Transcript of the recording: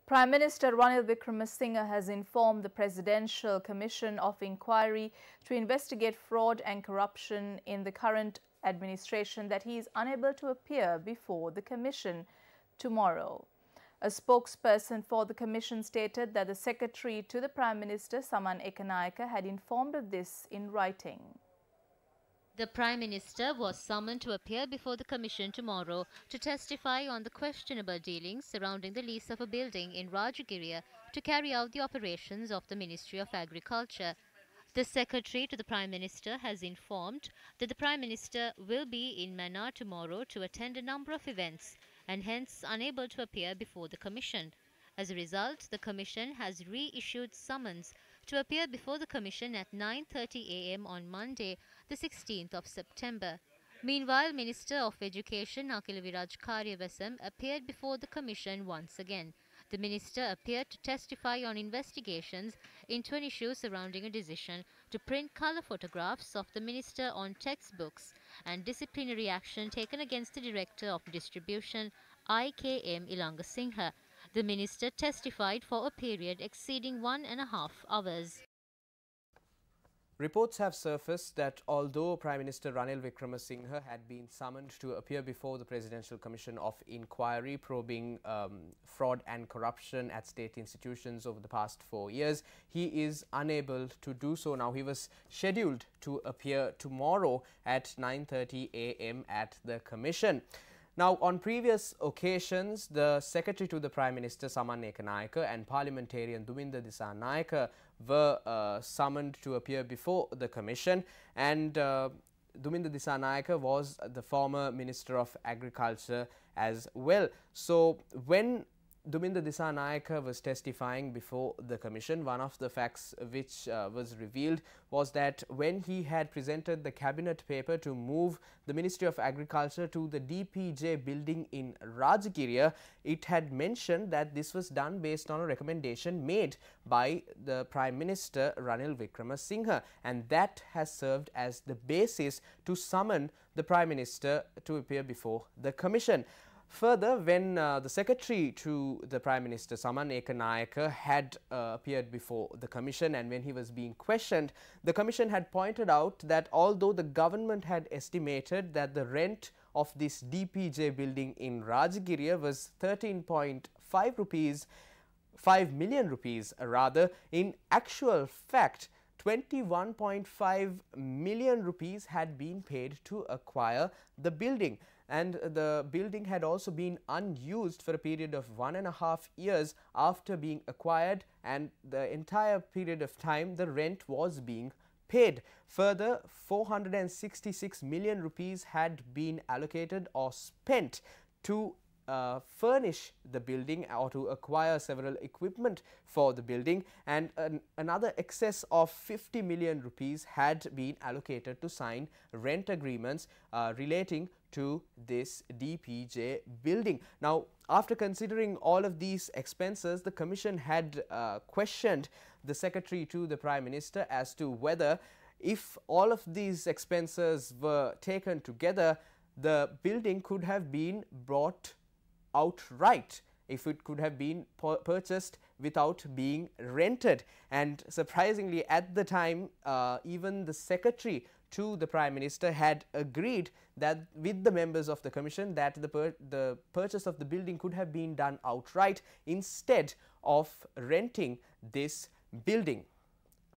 Prime Minister Ranil Wickremesinghe has informed the Presidential Commission of Inquiry to investigate fraud and corruption in the current administration that he is unable to appear before the Commission tomorrow. A spokesperson for the Commission stated that the Secretary to the Prime Minister, Saman Ekanayake, had informed of this in writing. The Prime Minister was summoned to appear before the Commission tomorrow to testify on the questionable dealings surrounding the lease of a building in Rajagiriya to carry out the operations of the Ministry of Agriculture. The Secretary to the Prime Minister has informed that the Prime Minister will be in Mannar tomorrow to attend a number of events and hence unable to appear before the Commission. As a result, the Commission has reissued summons to appear before the Commission at 9:30 a.m. on Monday, the 16th of September. Meanwhile, Minister of Education Akil Viraj Karyavasam appeared before the Commission once again. The Minister appeared to testify on investigations into an issue surrounding a decision to print colour photographs of the Minister on textbooks and disciplinary action taken against the Director of Distribution IKM Ilangasinghe. The Minister testified for a period exceeding 1.5 hours. Reports have surfaced that although Prime Minister Ranil Wickremesinghe had been summoned to appear before the Presidential Commission of Inquiry probing fraud and corruption at state institutions over the past 4 years, he is unable to do so now. He was scheduled to appear tomorrow at 9:30 a.m. at the Commission. Now, on previous occasions, the Secretary to the Prime Minister, Saman Ekanayake, and Parliamentarian Duminda Dissanayake were summoned to appear before the Commission, and Duminda Dissanayake was the former Minister of Agriculture as well. So, when Duminda Dissanayake was testifying before the Commission, one of the facts which was revealed was that when he had presented the cabinet paper to move the Ministry of Agriculture to the DPJ building in Rajagiriya, it had mentioned that this was done based on a recommendation made by the Prime Minister Ranil Wickremesinghe, and that has served as the basis to summon the Prime Minister to appear before the Commission. Further, when the Secretary to the Prime Minister, Saman Ekanayake, had appeared before the Commission and when he was being questioned, the Commission had pointed out that although the government had estimated that the rent of this DPJ building in Rajagiriya was 13.5 million rupees rather, in actual fact, 21.5 million rupees had been paid to acquire the building, and the building had also been unused for a period of 1.5 years after being acquired, and the entire period of time the rent was being paid. Further, 466 million rupees had been allocated or spent to furnish the building or to acquire several equipment for the building, and another excess of 50 million rupees had been allocated to sign rent agreements relating to this DPJ building. Now, after considering all of these expenses, the Commission had questioned the Secretary to the Prime Minister as to whether, if all of these expenses were taken together, the building could have been bought outright, if it could have been purchased without being rented. And surprisingly, at the time, even the Secretary to the Prime Minister had agreed that with the members of the Commission that the purchase of the building could have been done outright instead of renting this building.